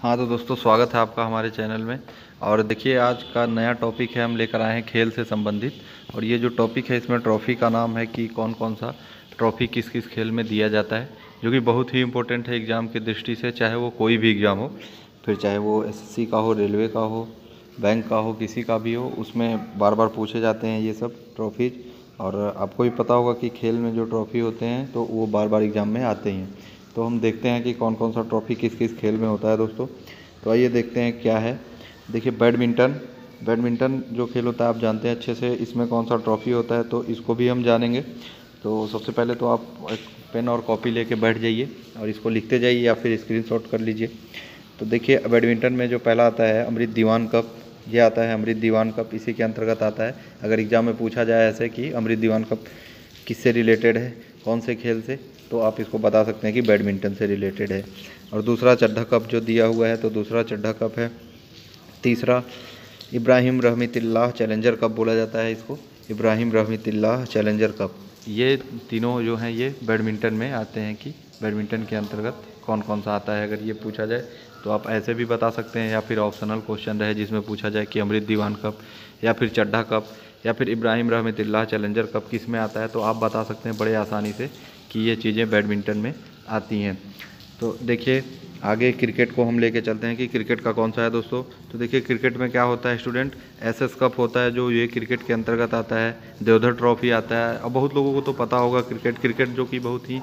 हाँ तो दोस्तों, स्वागत है आपका हमारे चैनल में। और देखिए, आज का नया टॉपिक है, हम लेकर आए हैं खेल से संबंधित। और ये जो टॉपिक है, इसमें ट्रॉफ़ी का नाम है कि कौन कौन सा ट्रॉफ़ी किस किस खेल में दिया जाता है, जो कि बहुत ही इम्पोर्टेंट है एग्ज़ाम की दृष्टि से। चाहे वो कोई भी एग्ज़ाम हो, फिर चाहे वो एसएससी का हो, रेलवे का हो, बैंक का हो, किसी का भी हो, उसमें बार बार पूछे जाते हैं ये सब ट्रॉफीज़। और आपको भी पता होगा कि खेल में जो ट्रॉफ़ी होते हैं तो वो बार बार एग्ज़ाम में आते हैं। तो हम देखते हैं कि कौन कौन सा ट्रॉफ़ी किस किस खेल में होता है दोस्तों। तो आइए देखते हैं क्या है। देखिए, बैडमिंटन जो खेल होता है आप जानते हैं अच्छे से, इसमें कौन सा ट्रॉफ़ी होता है तो इसको भी हम जानेंगे। तो सबसे पहले तो आप एक पेन और कॉपी लेके बैठ जाइए और इसको लिखते जाइए या फिर स्क्रीनशॉट कर लीजिए। तो देखिए, बैडमिंटन में जो पहला आता है अमृत दीवान कप। ये आता है अमृत दीवान कप, इसी के अंतर्गत आता है। अगर एग्ज़ाम में पूछा जाए ऐसे कि अमृत दीवान कप किससे रिलेटेड है, कौन से खेल से, तो आप इसको बता सकते हैं कि बैडमिंटन से रिलेटेड है। और दूसरा चड्ढा कप जो दिया हुआ है, तो दूसरा चड्ढा कप है। तीसरा इब्राहिम रहमतुल्लाह चैलेंजर कप बोला जाता है इसको, इब्राहिम रहमतुल्लाह चैलेंजर कप। ये तीनों जो हैं ये बैडमिंटन में आते हैं कि बैडमिंटन के अंतर्गत कौन कौन सा आता है। अगर ये पूछा जाए तो आप ऐसे भी बता सकते हैं, या फिर ऑप्शनल क्वेश्चन रहे जिसमें पूछा जाए कि अमृत दीवान कप या फिर चड्ढा कप या फिर इब्राहिम रहमतुल्लाह चैलेंजर कप किस में आता है, तो आप बता सकते हैं बड़े आसानी से कि ये चीज़ें बैडमिंटन में आती हैं। तो देखिए, आगे क्रिकेट को हम लेके चलते हैं कि क्रिकेट का कौन सा है दोस्तों। तो देखिए, क्रिकेट में क्या होता है स्टूडेंट, एसएस कप होता है जो ये क्रिकेट के अंतर्गत आता है। देवधर ट्रॉफी आता है। और बहुत लोगों को तो पता होगा क्रिकेट जो कि बहुत ही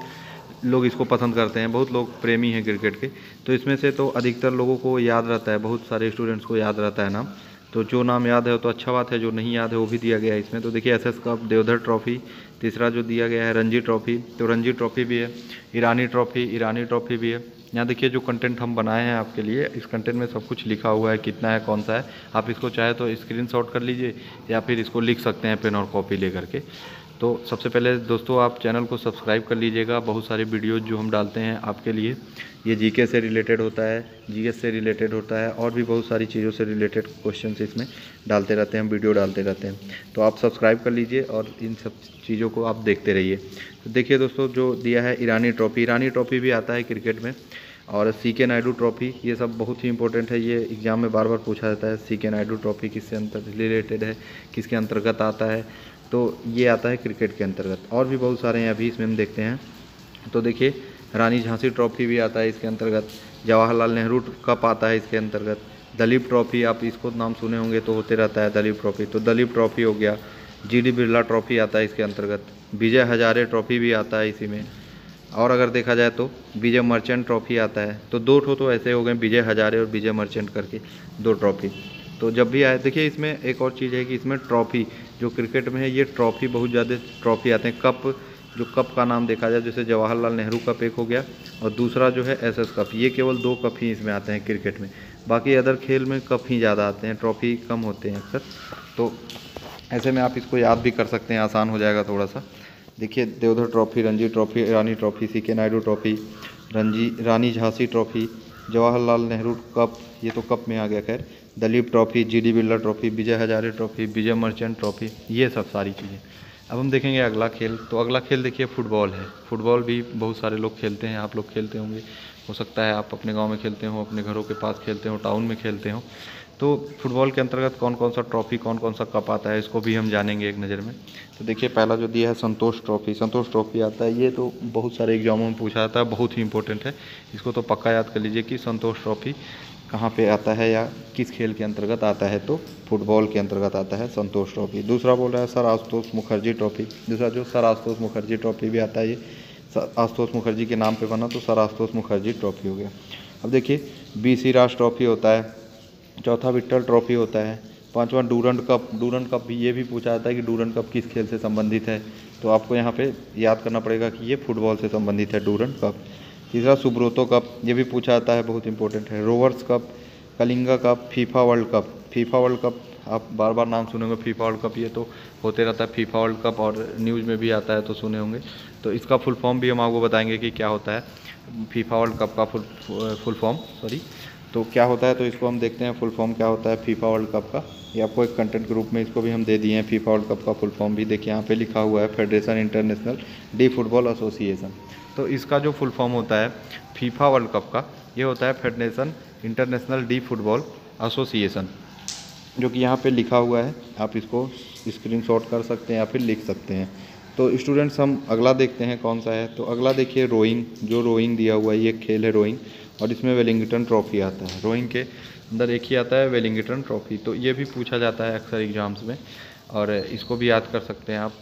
लोग इसको पसंद करते हैं, बहुत लोग प्रेमी हैं क्रिकेट के। तो इसमें से तो अधिकतर लोगों को याद रहता है, बहुत सारे स्टूडेंट्स को याद रहता है नाम। तो जो नाम याद है वो तो अच्छा बात है, जो नहीं याद है वो भी दिया गया है इसमें। तो देखिए, एसएस कप, देवधर ट्रॉफी, तीसरा जो दिया गया है रणजी ट्रॉफी, तो रणजी ट्रॉफी भी है। ईरानी ट्रॉफी भी है। यहाँ देखिए, जो कंटेंट हम बनाए हैं आपके लिए, इस कंटेंट में सब कुछ लिखा हुआ है, कितना है, कौन सा है। आप इसको चाहे तो स्क्रीनशॉट कर लीजिए या फिर इसको लिख सकते हैं पेन और कॉपी लेकर के। तो सबसे पहले दोस्तों, आप चैनल को सब्सक्राइब कर लीजिएगा। बहुत सारे वीडियोज़ जो हम डालते हैं आपके लिए, ये जीके से रिलेटेड होता है, जीएस से रिलेटेड होता है, और भी बहुत सारी चीज़ों से रिलेटेड क्वेश्चन इसमें डालते रहते हैं, हम वीडियो डालते रहते हैं। तो आप सब्सक्राइब कर लीजिए और इन सब चीज़ों को आप देखते रहिए। तो देखिए दोस्तों, जो दिया है ईरानी ट्रॉफ़ी भी आता है क्रिकेट में। और सीके नायडू ट्रॉफ़ी, ये सब बहुत ही इंपॉर्टेंट है, ये एग्ज़ाम में बार बार पूछा जाता है। सीके नायडू ट्रॉफ़ी किससे रिलेटेड है, किसके अंतर्गत आता है, तो ये आता है क्रिकेट के अंतर्गत। और भी बहुत सारे हैं, अभी इसमें हम देखते हैं। तो देखिए, रानी झांसी ट्रॉफ़ी भी आता है इसके अंतर्गत। जवाहरलाल नेहरू कप आता है इसके अंतर्गत। दलीप ट्रॉफ़ी, आप इसको नाम सुने होंगे, तो होते रहता है दलीप ट्रॉफ़ी, तो दलीप ट्रॉफ़ी हो गया। जीडी बिरला ट्रॉफ़ी आता है इसके अंतर्गत। विजय हजारे ट्रॉफ़ी भी आता है इसी में। और अगर देखा जाए तो विजय मर्चेंट ट्रॉफ़ी आता है। तो दो तो ऐसे हो गए, विजय हजारे और विजय मर्चेंट करके दो ट्रॉफ़ी। तो जब भी आए, देखिए इसमें एक और चीज़ है कि इसमें ट्रॉफ़ी जो क्रिकेट में है, ये ट्रॉफ़ी बहुत ज़्यादा ट्रॉफ़ी आते हैं। कप, जो कप का नाम देखा जाए, जैसे जवाहरलाल नेहरू कप एक हो गया, और दूसरा जो है एसएस कप। ये केवल दो कप ही इसमें आते हैं क्रिकेट में। बाकी अदर खेल में कप ही ज़्यादा आते हैं, ट्रॉफ़ी कम होते हैं अक्सर। तो ऐसे में आप इसको याद भी कर सकते हैं, आसान हो जाएगा थोड़ा सा। देखिए, Deodhar trophy, Ranji trophy, Irani trophy, CK Naidu trophy, Rani Jhansi trophy, Jawaharlal Nehru cup, ये तो कप में आ गया खैर, Duleep trophy, GD Birla trophy, Vijay Hazare trophy, Vijay Merchant trophy, ये सब सारी चीज़ें। अब हम देखेंगे अगला खेल। तो अगला खेल देखिए फुटबॉल है। फुटबॉल भी बहुत सारे लोग खेलते हैं, आप लोग खेलते होंगे, हो सकता है आप अपने गांव में खेलते हो, अपने घरों के पास खेलते हो, टाउन में खेलते हो। तो फुटबॉल के अंतर्गत कौन कौन सा ट्रॉफ़ी, कौन कौन सा कप आता है, इसको भी हम जानेंगे एक नज़र में। तो देखिए, पहला जो दिया है संतोष ट्रॉफ़ी आता है। ये तो बहुत सारे एग्जामों में पूछा जाता है, बहुत ही इंपॉर्टेंट है। इसको तो पक्का याद कर लीजिए कि संतोष ट्रॉफ़ी कहाँ पे आता है या किस खेल के अंतर्गत आता है, तो फुटबॉल के अंतर्गत आता है संतोष ट्रॉफ़ी। दूसरा बोल रहा है सर आशुतोष मुखर्जी ट्रॉफ़ी। दूसरा जो सर आशुतोष मुखर्जी ट्रॉफ़ी भी आता है, ये सर आशुतोष मुखर्जी के नाम पे बना, तो सर आशुतोष मुखर्जी ट्रॉफ़ी हो गया। अब देखिए, बीसी राज ट्रॉफ़ी होता है। चौथा विक्टर ट्रॉफ़ी होता है। पांचवा डूरंड कप भी, ये भी पूछा जाता है कि डूरंड कप किस खेल से संबंधित है, तो आपको यहाँ पे याद करना पड़ेगा कि ये फुटबॉल से संबंधित है, डूरंड कप। तीसरा सुब्रोतो कप, ये भी पूछा जाता है, बहुत इंपॉर्टेंट है। Rovers cup, Kalinga cup, FIFA world cup आप बार बार नाम सुने होंगे, फीफा वर्ल्ड कप, ये तो होते रहता है फीफा वर्ल्ड कप, और न्यूज़ में भी आता है तो सुने होंगे। तो इसका फुल फॉर्म भी हम आपको बताएंगे कि क्या होता है फीफा वर्ल्ड कप का फुल फॉर्म, सॉरी, तो क्या होता है, तो इसको हम देखते हैं फुल फॉर्म क्या होता है फीफा वर्ल्ड कप का। ये आपको एक कंटेंट के रूप में इसको भी हम दे दिए हैं। फीफा वर्ल्ड कप का फुल फॉर्म भी देखिए यहाँ पे लिखा हुआ है, federation international D football association. तो इसका जो फुल फॉर्म होता है फीफा वर्ल्ड कप का, ये होता है federation international D football association, जो कि यहाँ पे लिखा हुआ है। आप इसको स्क्रीनशॉट कर सकते हैं या फिर लिख सकते हैं। तो स्टूडेंट्स हम अगला देखते हैं कौन सा है। तो अगला देखिए रोइंग, जो रोइंग दिया हुआ है ये खेल है रोइंग, और इसमें वेलिंगटन ट्रॉफी आता है। रोइंग के अंदर एक ही आता है वेलिंगटन ट्रॉफी, तो ये भी पूछा जाता है अक्सर एग्जाम्स में, और इसको भी याद कर सकते हैं आप।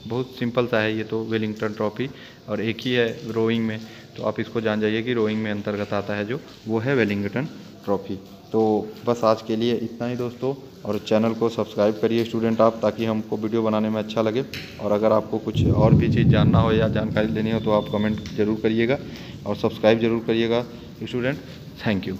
बहुत सिंपल सा है ये तो, वेलिंगटन ट्रॉफी, और एक ही है रोइंग में, तो आप इसको जान जाइए कि रोइंग में अंतर्गत आता है जो, वो है वेलिंगटन ट्रॉफी। तो बस आज के लिए इतना ही दोस्तों, और चैनल को सब्सक्राइब करिए स्टूडेंट आप, ताकि हमको वीडियो बनाने में अच्छा लगे। और अगर आपको कुछ और भी चीज़ जानना हो या जानकारी लेनी हो तो आप कमेंट ज़रूर करिएगा और सब्सक्राइब ज़रूर करिएगा स्टूडेंट। Thank you.